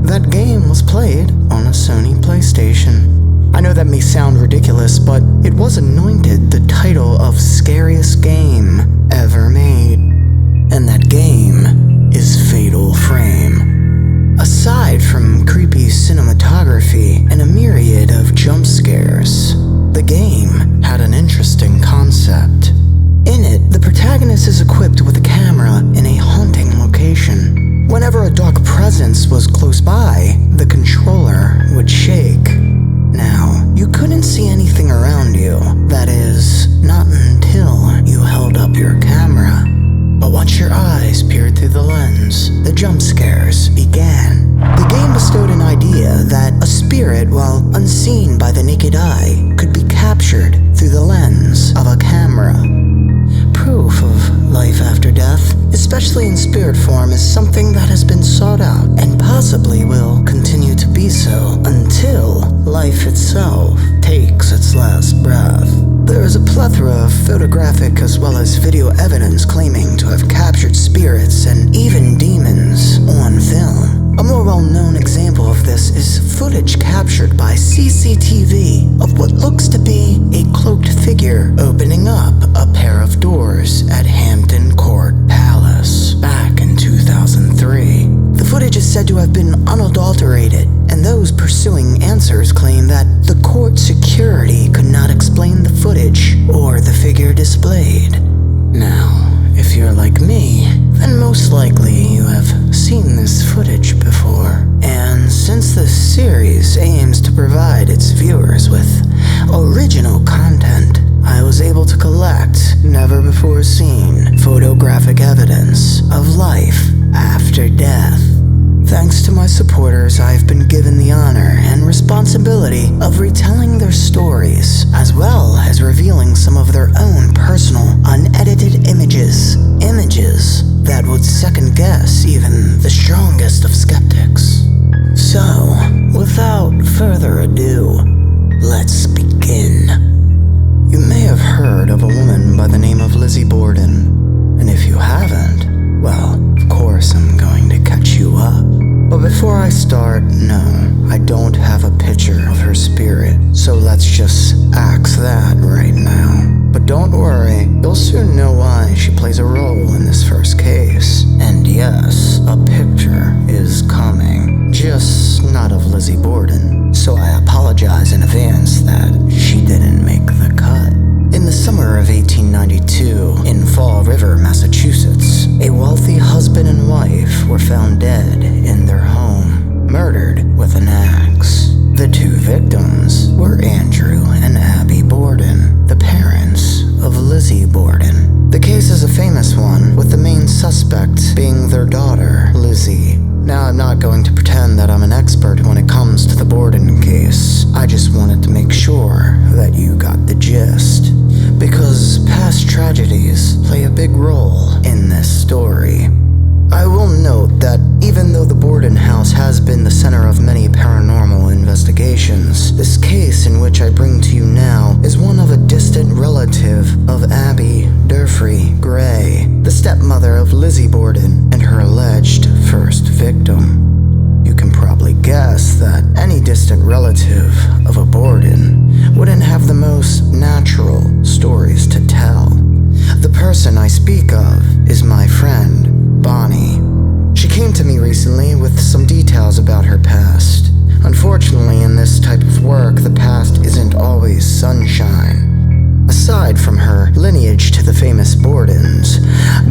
That game was played on a Sony PlayStation. I know that may sound ridiculous, but it was anointed the title of scariest game ever made. And that game is Fatal Frame. Aside from creepy cinematography and a myriad of jump scares, the game had an interesting concept. In it, the protagonist is equipped with a camera in a haunting location. Whenever a dark presence was close by, the controller would shake. Now, you couldn't see anything around you, that is, not until you held up your camera. But once your eyes peered through the lens, the jump scares began. The game bestowed an idea that a spirit, while unseen by the naked eye, could be captured through the lens of a camera. Proof of life after death, especially in spirit form, is something that has been sought out and possibly will continue to be so until life itself takes its last breath. There is a plethora of photographic as well as video evidence claiming to have captured spirits and even demons on film. A more well-known example of this is footage captured by CCTV of what looks to be a cloaked figure opening up a pair of doors at Hampton Court Palace back in 2003. The footage is said to have been unadulterated, and those pursuing answers claim that the court security could not explain the footage or the figure displayed. Now, if you're like me, then most likely you have seen this footage before. And since this series aims to provide its viewers with original content, I was able to collect never-before-seen photographic evidence of life after death. Thanks to my supporters, I've been given the honor and responsibility of retelling their stories, as well as revealing some of their own personal, unedited images. Images that would second-guess even the strongest of skeptics. So, without further ado, let's begin. You may have heard of a woman by the name of Lizzie Borden, and if you haven't, well, of course I'm going to catch you up. But before I start, no, I don't have a picture of her spirit, so let's just axe that right now. But don't worry, you'll soon know why she plays a role in this first case. And yes, a picture is coming, just not of Lizzie Borden, so I apologize in advance that she didn't make the cut. In the summer of 1892, in Fall River, Massachusetts, a wealthy husband and wife were found dead in their home, murdered with an axe. The two victims were Andrew and Abby Borden, the parents of Lizzie Borden. The case is a famous one, with the main suspect being their daughter, Lizzie. Now, I'm not going to pretend that I'm an expert when it comes to the Borden case. I just wanted to make sure that you got the gist, because past tragedies play a big role in this story. I will note that even though the Borden house has been the center of many paranormal investigations, this case in which I bring to you now is one of a distant relative of Abby Durfee Gray, the stepmother of Lizzie Borden and her alleged first victim. You can probably guess that any distant relative of a Borden wouldn't have the most natural stories to tell. The person I speak of is my friend, Bonnie. She came to me recently with some details about her past. Unfortunately, in this type of work, the past isn't always sunshine. Aside from her lineage to the famous Bordens,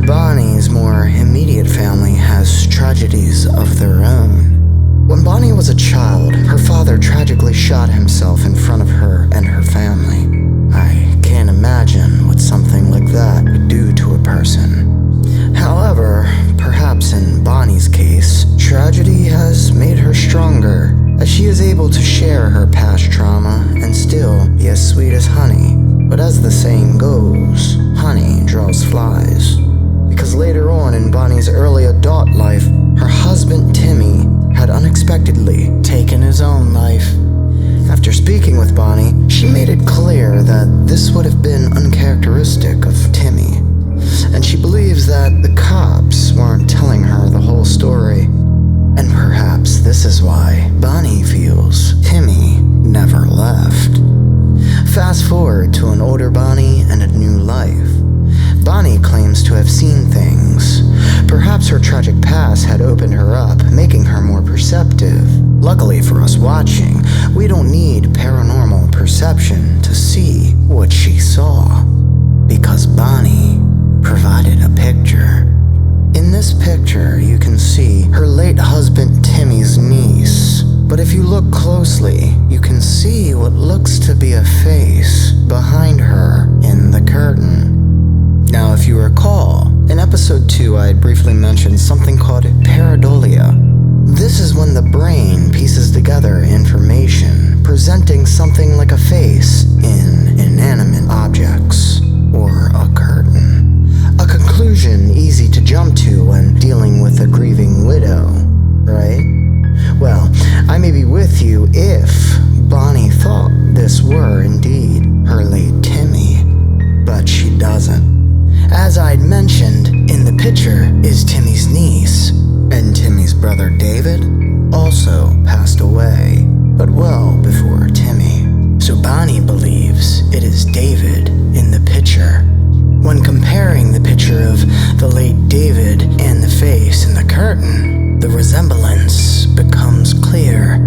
Bonnie's more immediate family has tragedies of their own. When Bonnie was a child, her father tragically shot himself in front of her and her family. I can't imagine what something like that would do to a person. However, perhaps in Bonnie's case, tragedy has made her stronger, as she is able to share her past trauma and still be as sweet as honey. But as the saying goes, honey draws flies. Because later on in Bonnie's early adult life, her husband Timmy had unexpectedly taken his own life. After speaking with Bonnie, she made it clear that this would have been uncharacteristic of Timmy, and she believes that the cops weren't telling her the whole story. And perhaps this is why to have seen things. Perhaps her tragic past had opened her up, making her more perceptive. Luckily for us watching, we don't need paranormal perception to see what she saw, because Bonnie provided a picture. In this picture, you can see her late husband Timmy's niece. But if you look closely, you can see what looks to be a face behind her in the curtain. Now, if you recall, in episode 2 I had briefly mentioned something called pareidolia. This is when the brain pieces together information, presenting something like a face in inanimate objects, or a curtain. A conclusion easy to jump to when dealing with a grieving widow, right? Well, I may be with you if Bonnie thought this were indeed her late Timmy, but she doesn't. As I'd mentioned, in the picture is Timmy's niece, and Timmy's brother David also passed away, but well before Timmy. So Bonnie believes it is David in the picture. When comparing the picture of the late David and the face in the curtain, the resemblance becomes clear.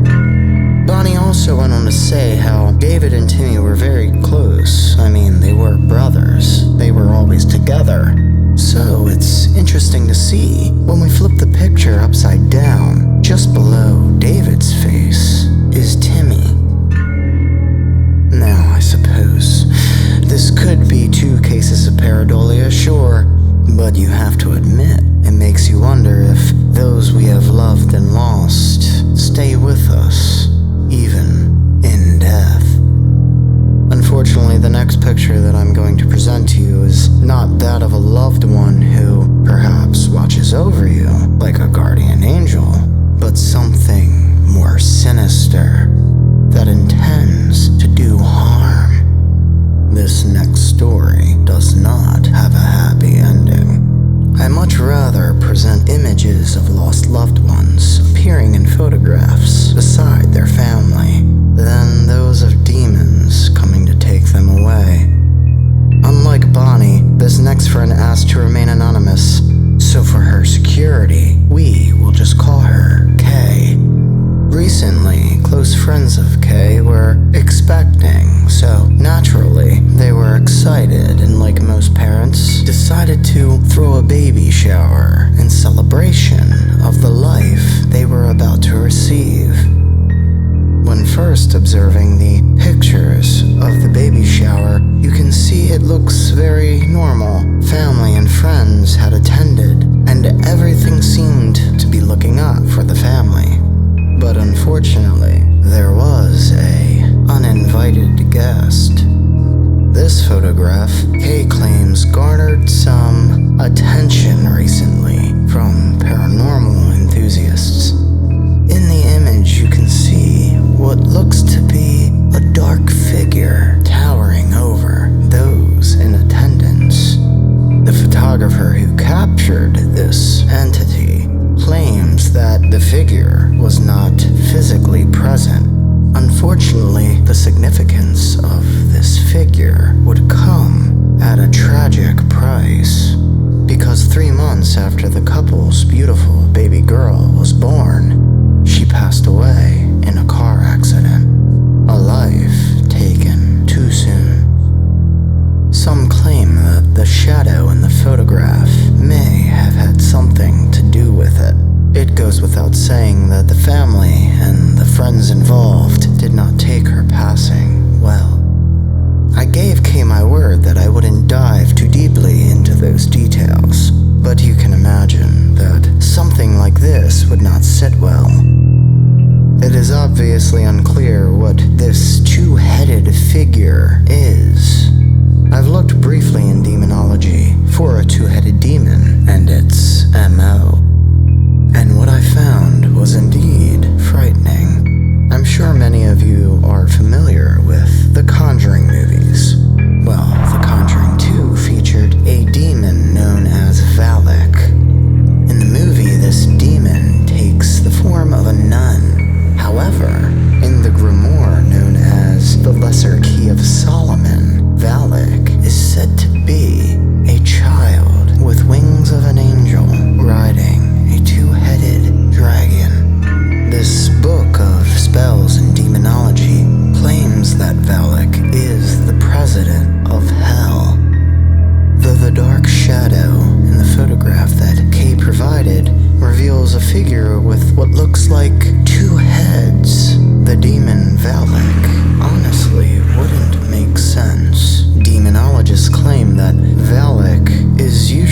Bonnie also went on to say how David and Timmy were very close. I mean, they were brothers. They were always together. So it's interesting to see when we flip the picture upside down, just below David's face is Timmy. Now, I suppose this could be 2 cases of pareidolia, sure, but you have to admit, it makes you wonder if those we have loved and lost stay with us, even in death. Unfortunately, the next picture that I'm going to present to you is not that of a loved one who perhaps watches over you like a guardian angel, but something more sinister that intends to do harm. This next story does not have a happy ending. I much rather present images of lost loved ones appearing in photographs beside their family than those of demons coming to take them away. Unlike Bonnie, this next friend asked to remain anonymous, so for her security, we will just call her Kay. Recently, close friends of Kay were expecting, so naturally, they were excited and like most parents, decided to throw a baby shower in celebration of the life they were about to receive. When first observing the pictures of the baby shower, you can see it looks very normal. Family and friends had attended, and everything seemed to be looking up for the family. But unfortunately, there was an uninvited guest. This photograph, Kay claims, garnered some attention recently from paranormal enthusiasts. In the image, you can see what looks to be a dark figure towering over those in attendance. The photographer who captured this entity claims that the figure was not physically present. Unfortunately, the significance of this figure would come at a tragic price, because 3 months after the couple's beautiful baby girl was born, she passed away in a car accident, a life taken too soon. Some claim that the shadow in the photograph may have had something to do with it. It goes without saying that the family and the friends involved did not take her passing well. I gave Kay my word that I wouldn't dive too deeply into those details, but you can imagine that something like this would not sit well. It is obviously unclear what this 2-headed figure is. I've looked briefly in demonology for a 2-headed demon and its MO. And what I found was indeed frightening. I'm sure many of you are familiar with the Conjuring movies. Well, the Conjuring 2 featured a demon known as Valak. In the movie, this demon takes the form of a nun. However, in the grimoire known as the Lesser Key of Solomon, Valak is said to be a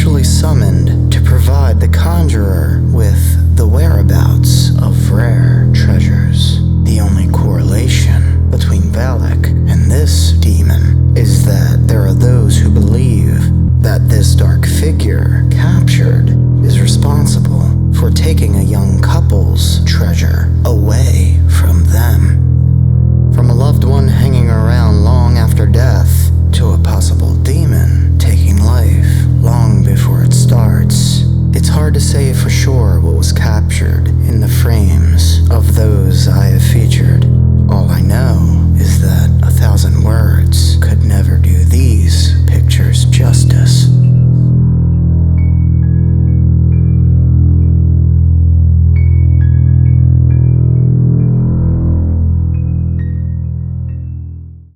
actually summoned to provide the conjurer with the whereabouts of rare treasures. The only correlation between Valak and this demon is that there are those who believe that this dark figure captured is responsible for taking a young couple's treasure away from them. From a loved one hanging around long after death to a possible demon taking life long before it starts, it's hard to say for sure what was captured